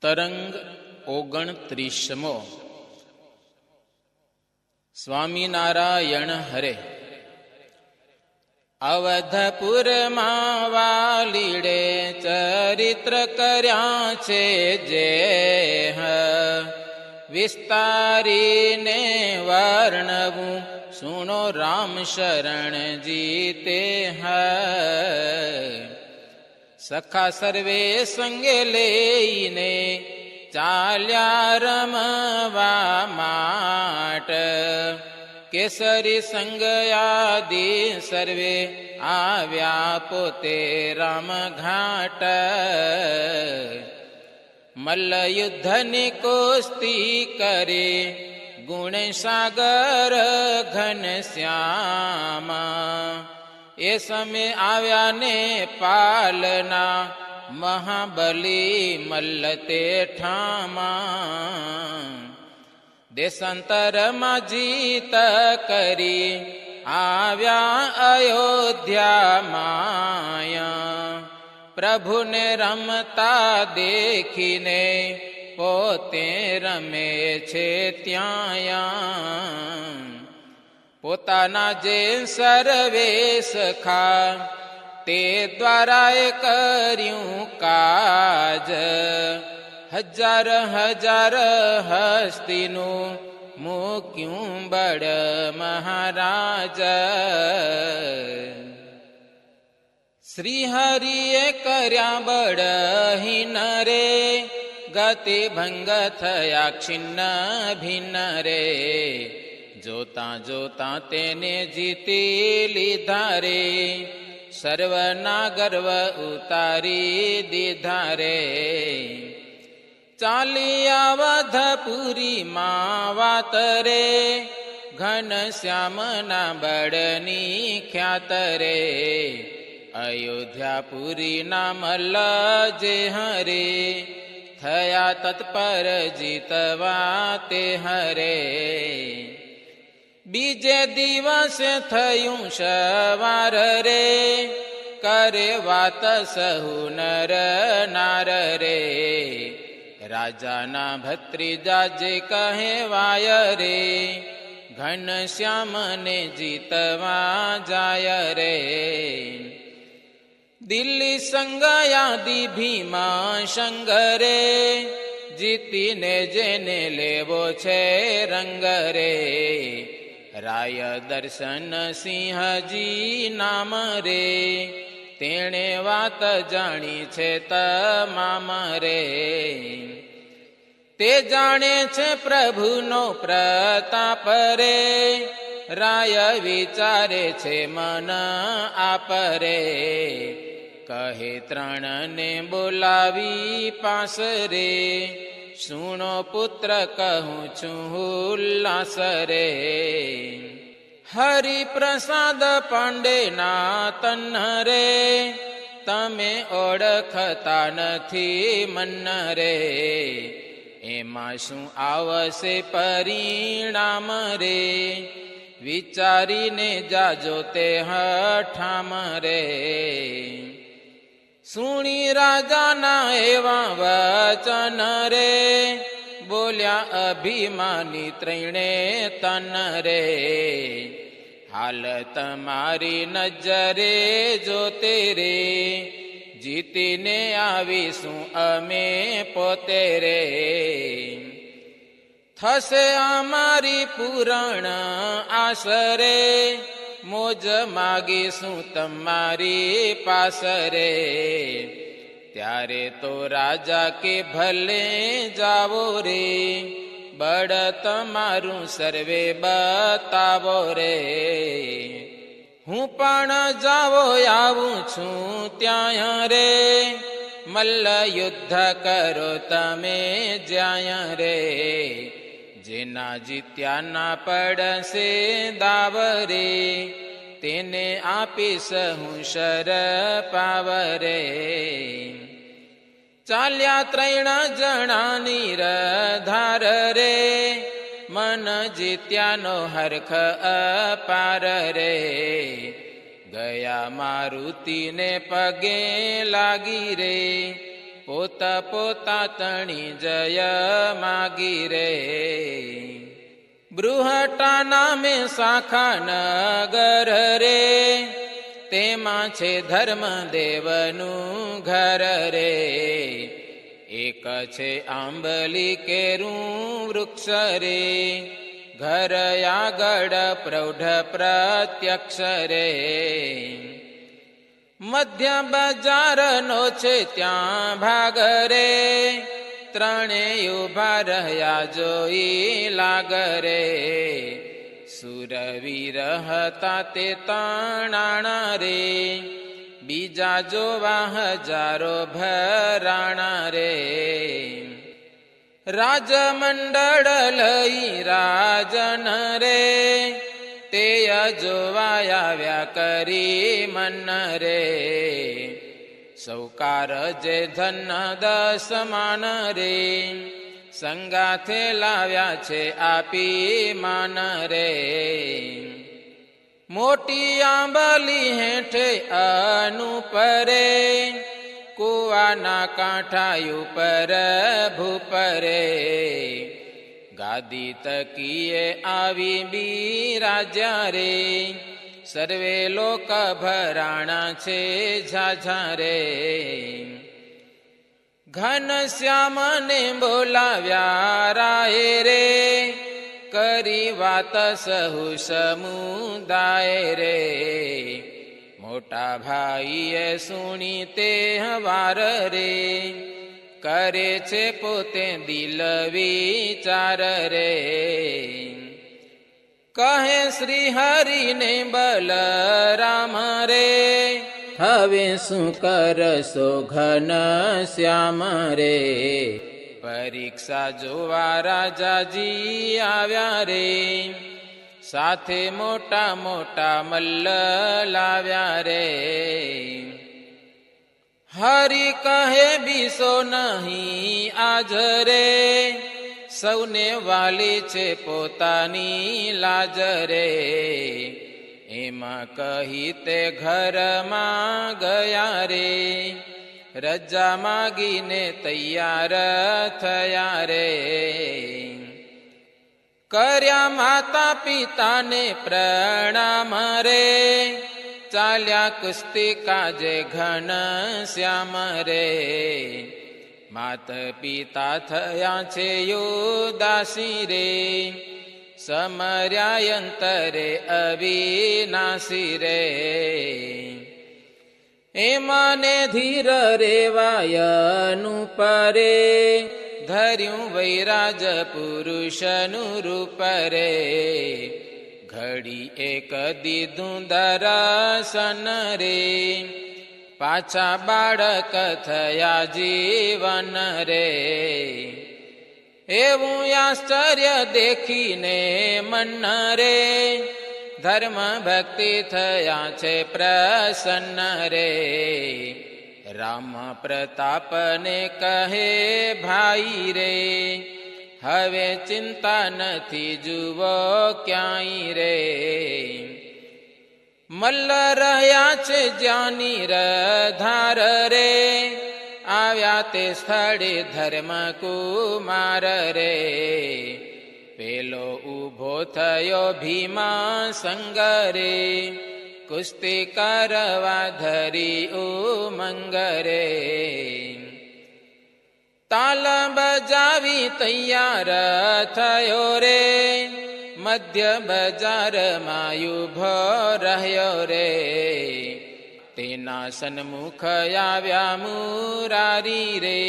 તરંગ 29મો. સ્વામિનારાયણ હરે. અવધપુરમાં વાલીડે ચરિત્ર કર્યા છે જે વિસ્તારીને વર્ણવું સુનો રામ શરણજી તે સખા સર્વે સંગે લઈને ચાલ્યા રમવા માટ કેસરી સંગયાદિ સર્વે આવ્યા પોતે રામ ઘાટ મલ્લયુદ્ધની કુસ્તી કરે ગુણ સાગર ઘન શ્યામા એ સમય આવ્યા ને પાલના મહાબલી મલ્લ તે ઠામા દેશાંતરમાં જીત કરી આવ્યા અયોધ્યા માયા પ્રભુને રમતા દેખીને પોતે રમે છે ત્યાં પોતાના જે સર્વે સખા તે દ્વારાએ કર્યું કાજ હજાર હજાર હસ્તીનું મૂક્યું બળ મહારાજ શ્રી હરિએ કર્યા બળહીન રે ગતિ ભંગ થયા છિન્ન ભિન્ન રે જોતા જોતા તેને જીતી લીધા રે સર્વના ગર્વ ઉતારી દીધા રે ચાલી અવધપુરીમાં વાત રે ઘન શ્યામના બળની ખ્યાત રે અયોધ્યાપુરીના મલ્લ જે હરે થયા તત્પર જીતવા તે હરે બીજે દિવસે થયું સવાર રે કરે વાત સહુ નર નાર રે રાજાના ભત્રીજા જે કહેવાય રે ઘન શ્યામને જીતવા જાય રે દિલ્હી સંગયાદિ ભીમા શંકરે જીતીને જેને લેવો છે રંગ રે રાય દર્શન સિંહજી નામ રે તેણે વાત જાણી છે તમામ રે તે જાણે છે પ્રભુનો પ્રતાપ રે રાય વિચારે છે મન આપ રે કહે ત્રણને બોલાવી પાસ રે સુણો પુત્ર કહું છું ઉલ્લાસ રે હરિપ્રસાદ પાંડેના તન રે તમે ઓળખતા નથી મન રે એમાં શું આવશે પરિણામ રે વિચારીને જાજો તે હઠામ રે સુણી રાજાના એવા વચન રે બોલ્યા અભિમાની ત્રણે તન રે હાલ તમારી નજરે જોતે રે જીતીને આવીશું અમે પોતે રે થશે અમારી પૂરણ આશરે મોજ માગીશું તમારી પાસરે ત્યારે તો રાજા કે ભલે જાવો રે બળ તમારું સર્વે બતાવો રે હું પણ જાવો આવું છું ત્યાં રે મલ્લ યુદ્ધ કરો તમે જ્યાં રે જેના જીત્યાના પડશે દાવ રે તેને આપીશ હું શર પાવરે ચાલ્યા ત્રણ જણાની રધાર રે મન જીત્યાનો હરખ અપાર રે ગયા મારુતિને પગે લાગી રે પોતા પોતા તણી જય માગી રે. બૃહટા નામે શાખા નગર રે, તેમાં છે ધર્મદેવનું ઘર રે. એક છે આંબલી કેરું વૃક્ષ રે, ઘર આગળ પ્રૌઢ પ્રત્યક્ષ રે. મધ્ય બજારનો છે ત્યાં ભાગ રે, ત્રણેય ઉભા રહ્યા જોઈ લાગરે. સુરવીર હતા તે તણાણા રે, બીજા જોવા હજારો ભરાણા રે. રાજમંડળ લઈ રાજન રે, તે જોવા આવ્યા કરી મન રે. સૌકાર જે ધન દસમાન રે, સંગાથે લાવ્યા છે આપી માન રે. મોટી આંબલી હેઠે અનુપરે, કુવાના કાંઠા ઉપર ભૂપરે. ગાદી તકીએ આવી બિરાજ્યા રે, સર્વે લોક ભરાણા છે ઝાઝા રે. ઘનશ્યામને બોલાવ્યા રાય રે, કરી વાત સહુ સમુદાય રે. મોટા ભાઈએ સુણી તે હવાર રે, કરે છે પોતે દિલ વિચાર રે. કહે શ્રી હરિને બલરામ રે, હવે શું કરશો ઘનશ્યામ રે. પરીક્ષા જોવા રાજાજી આવ્યા રે, સાથે મોટા મોટા મલ્લ લાવ્યા રે. હરિ કહે બીસો નહીં આજ રે, સૌને વાલી છે પોતાની લાજ રે. એમાં કહી તે ઘરમાં ગયા રે, રજા માગીને તૈયાર થયા રે. કર્યા માતા પિતાને પ્રણામ રે, ચાલ્યા કુસ્તી કાજે ઘનશ્યામ રે. માત પિતા થયા છે ઉદાસી રે, સમર્યા અંતરે અવિનાશી રે. એમાને ધીર રેવાયનું પરે, ધર્યું વૈરાજ પુરુષનું રૂપ રે. ઘડી એક દીધું દર્શન રે, પાછા બાળક થયા જીવન રે. એવું આશ્ચર્ય દેખીને મન રે, ધર્મ ભક્તિ થયા છે પ્રસન્ન રે. રામ પ્રતાપને કહે ભાઈ રે, હવે ચિંતા નથી જુઓ ક્યાંય રે. મલ્લ રહ્યા છે જ્ઞાની રધાર રે, આવ્યા તે સ્થળે ધર્મ કુમાર રે. પેલો ઊભો થયો ભીમા સંગ રે, કુસ્તી કરવા ધરી ઉમંગ રે. તાલ બજાવી તૈયાર થયો રે, મધ્ય બજારમાં ઊભો રહ્યો રે. તેના સન્મુખ આવ્યા મુરારી રે,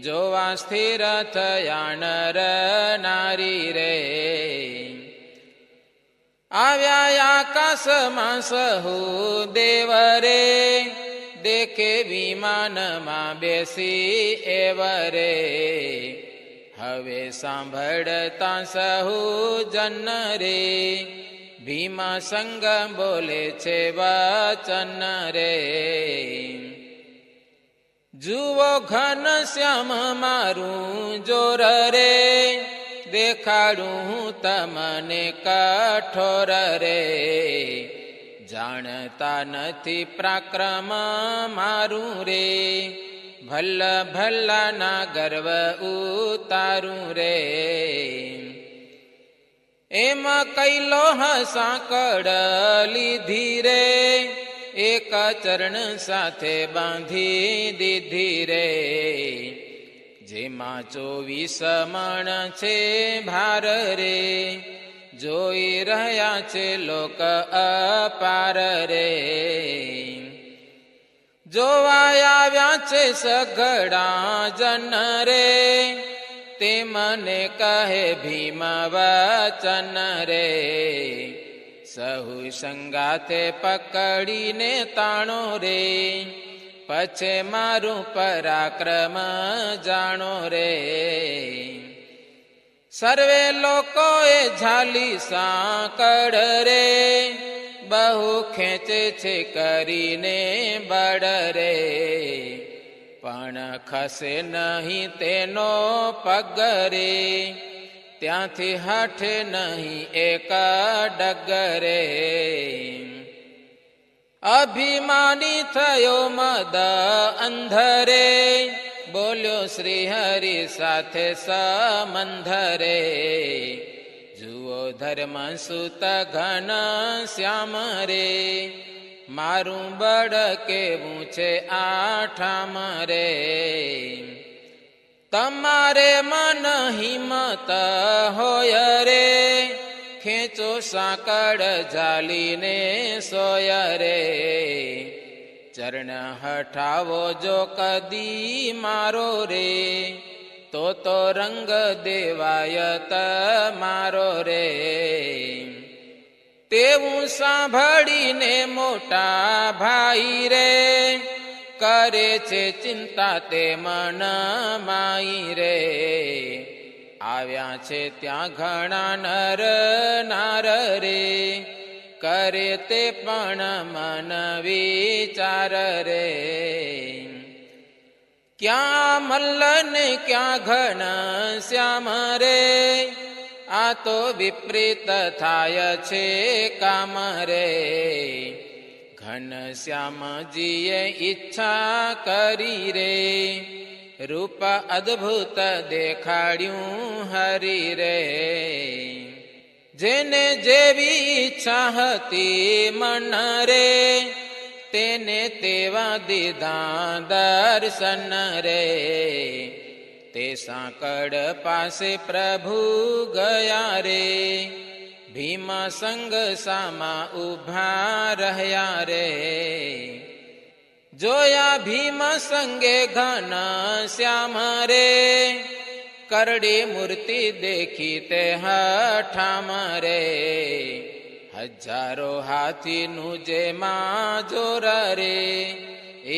જોવા સ્થિર થયા નર નારી રે. આવ્યા આકાશમાં સહુ દેવ રે, દેખે વિમાનમાં બેસી એવરે. હવે સાંભળતા સહુ જન રે, ભીમા સંગ બોલે છે વચન રે. જુઓ ઘનશ્યામ મારું જોર રે, દેખાડું હું તમને કઠોર રે. જાણતા નથી પરાક્રમ મારું રે, ભલ્લા ભલ્લાના ગર્વ ઉતારું રે. એમાં કૈલો સાંકળ લીધી રે, એક ચરણ સાથે બાંધી દીધી રે. જેમાં 24 મણ છે ભાર રે, જોઈ રહ્યા છે લોક અપાર રે. જોવા આવ્યા છે સઘળા જન રે, તે મને કહે ભીમ વચન રે. સહુ સંગાથે પકડીને તાણો રે, પછે મારું પરાક્રમ જાણો રે. સર્વે લોકોએ ઝાલી સાંકળ રે, બહુ ખેંચે છે કરીને બળ રે. પણ ખસે નહીં તેનો પગ રે, ત્યાંથી હઠે નહીં એક ડગ રે. અભિમાની થયો મદ અંધરે, બોલ્યો શ્રી હરિ સાથે સંબંધ રે. જુઓ ધર્મ સુત ઘન શ્યામ રે, મારું બળ કેવું છે આઠામ રે. તમારે મન હિંમત હોય રે, ખેંચો સાંકળ ઝાલીને સોય રે. ચરણ હઠાવો જો કદી મારો રે, તો રંગ દેવાય તમારો રે. તેવું સાંભળીને મોટા ભાઈ રે, કરે છે ચિંતા તે મન માઈ રે. આવ્યા છે ત્યાં ઘણા નર નાર રે, કરે તે પણ મન વિચાર રે. ક્યાં મલ્લ ને ક્યાં ઘન શ્યામ રે, આ તો વિપરીત થાય છે કામ રે. ઘન શ્યામજીએ ઈચ્છા કરી રે, રૂપ અદ્ભુત દેખાડ્યું હરિ રે. જેને જેવી ઈચ્છા હતી મન રે, તેને તેવા દીધા દર્શન રે. તે સાંકળ પાસે પ્રભુ ગયા રે, ભીમ સંગ સામા ઉભા રહ્યા રે. જોયા ભીમ સંગે ઘન શ્યામ રે, કરડી મૂર્તિ દેખી તે હઠામ રે. હજારો હાથીનું જેમાં જોર રે,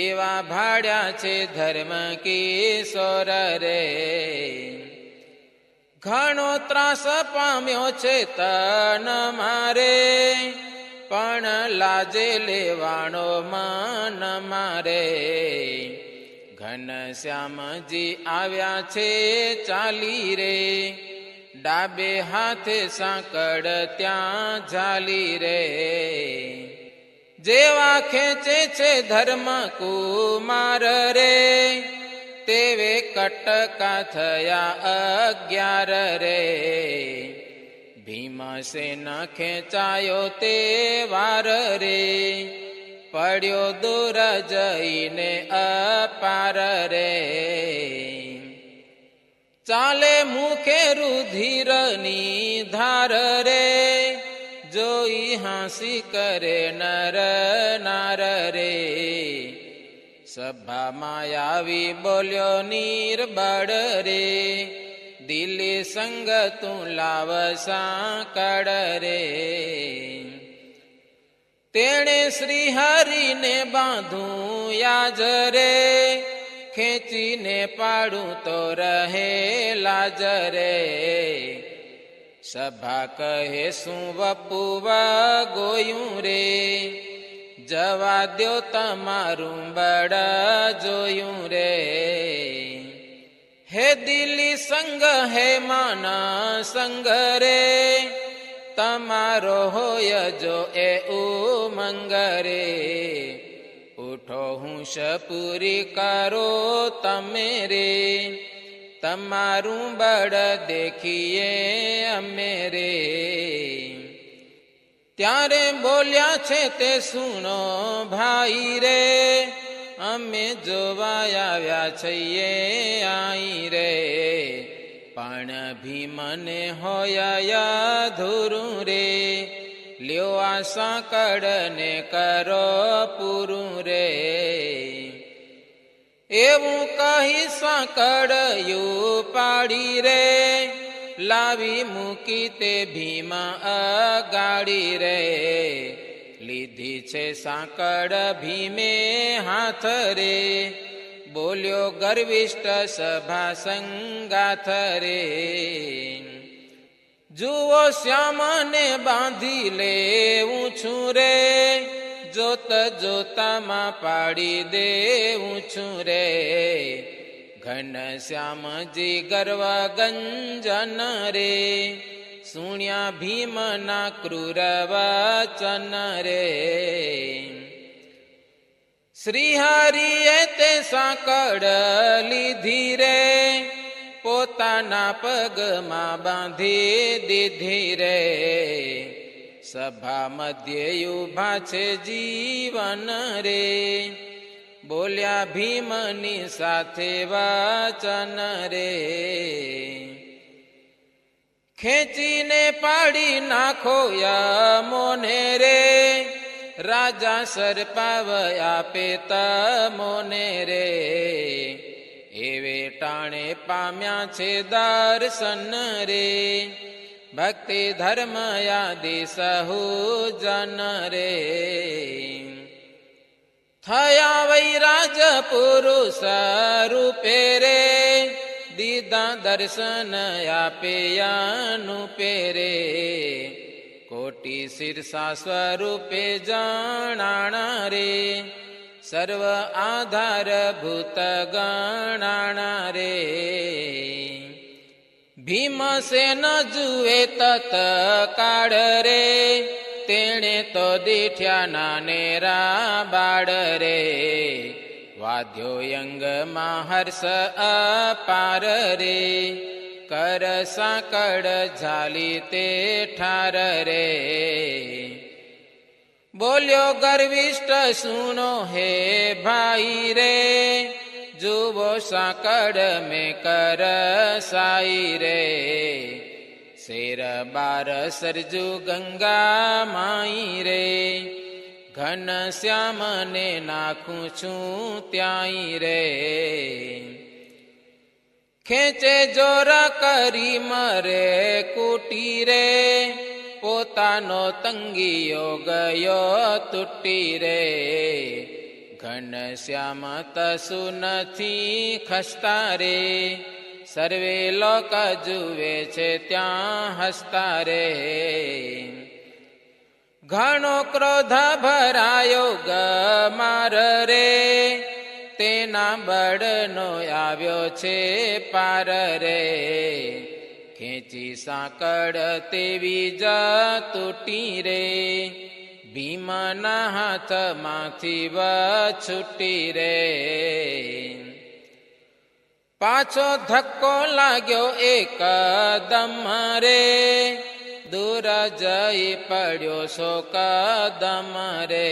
એવા ભાડ્યા છે ધર્મ કિશોર રે. ઘણો ત્રાસ પામ્યો છે તન મારે, પણ લાજે લેવાણો મન મારે. ઘન શ્યામજી આવ્યા છે ચાલી રે, ડાબે હાથે સાંકળ ત્યાં ઝાલી રે. જેવા ખેંચે છે ધર્મ કુમાર રે, તેવે કટકા થયા 11 રે. ભીમસેન ખેંચાયો તે વાર રે, પડ્યો દૂર જઈને અપાર રે. ચાલે મુખે રુધિરની ધાર રે, જોઈ હાંસી કરે નર નાર રે. સભામાં આવી બોલ્યો નિર્બળ રે, દિલી સંગ તું લાવ સાંકળ રે. તેણે શ્રી હરિને બાંધું યાજ રે, ખેંચીને પાડું તો રહે લાજ રે. સભા કહે શું વપુવા ગોયું રે, જવા દ્યો તમારું બળ જોયું રે. હે દિલી સંગ હે માના સંગ રે, તમારો હોય જો એ ઉમંગ રે. ઉઠો ઉઠો હુંશ પૂરી કરો તમે રે, તમારું બળ દેખીએ અમે રે. ત્યારે બોલ્યા છે તે સુનો ભાઈ રે, અમે જોવા આવ્યા છીએ આઈ રે. પણ ભીમને હોયા ધૂરું રે, લ્યો આ સાંકળને કરો પૂરું રે. એવું કહી સાંકળયું પાડી રે, લાવી મૂકી તે ભીમા અગાડી રે. લીધી છે સાંકળ ભીમે હાથ રે, બોલ્યો ગર્વિષ્ઠ સભા સંગાથ રે. જુઓ શ્યામને બાંધી લેવું છું રે, જોત જોતામાં પાડી દેવું છું રે. ઘન શ્યામજી ગર્વ ગંજન રે, સુણ્યા ભીમના ક્રૂર વચન રે. શ્રી હરિએ તે સાંકળ લીધી રે, પોતાના પગમાં બાંધી દીધી રે. સભા મધ્યે ઉભા છે જીવન રે, બોલ્યા ભીમની સાથે વચન રે. ખેંચીને પાડી નાખો યમોને રે, રાજા સરપાવ આપે તમોને રે. એવે ટાણે પામ્યા છે દર્શન રે, ભક્તિ ધર્મ યાદી સહુ જન રે. થયા વૈરાજ પુરુષ રૂપે રે, દીદા દર્શન આપે અનુપે રે. કોટી શીર્ષા સ્વરૂપે જાણાણા રે, સર્વ આધારભૂત ગણાણા રે. ભીમસેન જુએ તત કાળ રે, તેણે તો દીઠ્યા નાનેરા બાળ રે. વાદ્યો યંગમાં હર્ષ અપાર રે, કર સાંકળ ઝાલી તે ઠાર રે. બોલ્યો ગર્વિષ્ઠ સુનો હે ભાઈ રે, જુવો સાંકળ મેં કર સાઈ રે. શેર બાર સરજુ ગંગા માઈ રે, ઘન શ્યામને નાખું છું ત્યાંય રે. ખેંચે જોર કરી મરે કૂટી રે, પોતાનો તંગીયો ગયો તૂટી રે. ઘન શ્યામ તસુ નથી ખસતા રે, સર્વે લોક જુએ છે ત્યાં હસતા રે. ઘણો ક્રોધ ભરાયો ગમાર રે, તેના બળનો આવ્યો છે પાર રે. ખેંચી સાંકળ તેવી જ તૂટી રે, ભીમના હાથમાંથી છૂટી રે. પાછો ધક્કો લાગ્યો એકદમ રે, દૂર જઈ પડ્યો સો કદમ રે.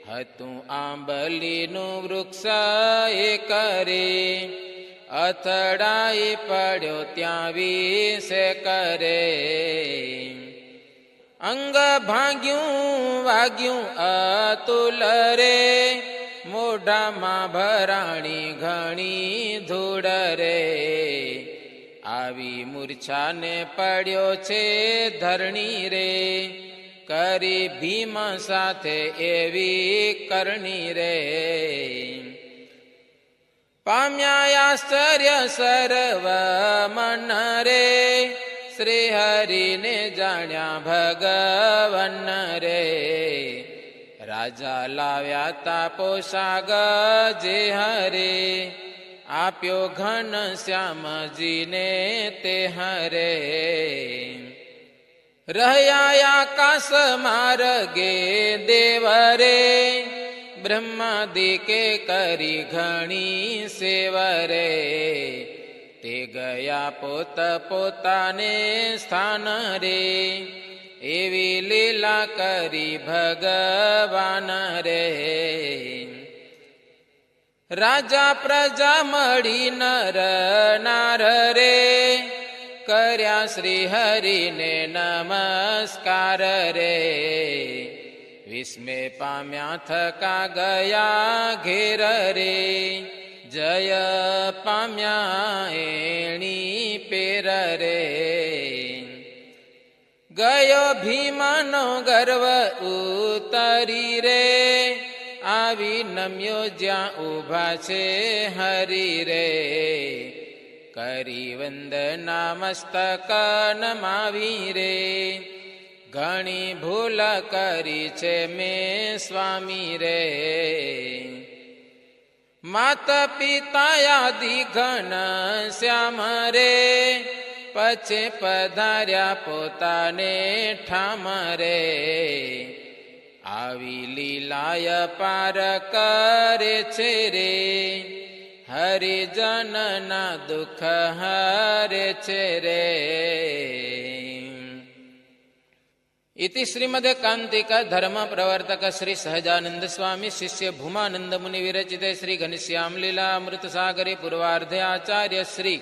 હતું આંબલીનું વૃક્ષ એક રે, અથડાઈ પડ્યો ત્યાં વિશે કરે. અંગ ભાંગ્યું વાગ્યું અતુલ રે, મોઢામાં ભરાણી ઘણી ધૂળ રે. આવી મૂર્છાને પડ્યો છે ધરણી રે, કરી ભીમ સાથે એવી કરણી રે. પામ્યા આશ્ચર્ય સર્વ મન રે, શ્રી હરિને જાણ્યા ભગવન રે. રાજા લાવ્યા તાપોશાગ જે હરે, આપ્યો ઘન શ્યામજીને તે હરે. રહ્યા આકાશ માર્ગે દેવ રે, બ્રહ્માદિકે કરી ઘણી સેવરે તે ગયા પોત પોતાને સ્થાન રે એવી લીલા કરી ભગવાન રે રાજા પ્રજા મળી નર નાર રે કર્યા શ્રી હરિને નમસ્કાર રે વિસ્મે પામ્યા થકા ગયા ઘેર રે જય પામ્યા એણી પેર રે ગયો ભીમાનો ગર્વ ઉતરી રે આવી નમ્યો જ્યાં ઊભા છે હરિ રે કરી વંદના મસ્તક નમાવી રે ઘણી ભૂલ કરી છે મેં સ્વામી રે માતા પિતા આદિ ઘન શ્યામ રે પછે પધાર્યા પોતાને ઠામ રે આવી લીલાય પાર કરે છે રે હરિજનના દુઃખ હરે છે રે इति श्रीमद् कांतिक धर्म प्रवर्तक श्री सहजानंद स्वामी शिष्य भूमानंद मुनि विरचिते श्री घनश्याम लीला अमृत सागरे पूर्वार्धे आचार्य श्री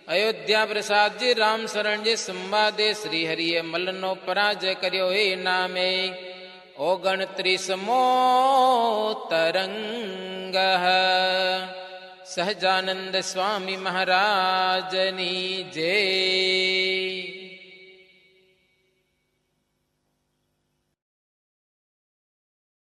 अयोध्या प्रसाद जी राम शरण जी संवादे श्री हरिये मल्लनो पराजय कर्यो हे नामे 29मो तरंग है। સહજાનંદ સ્વામી મહારાજની જય।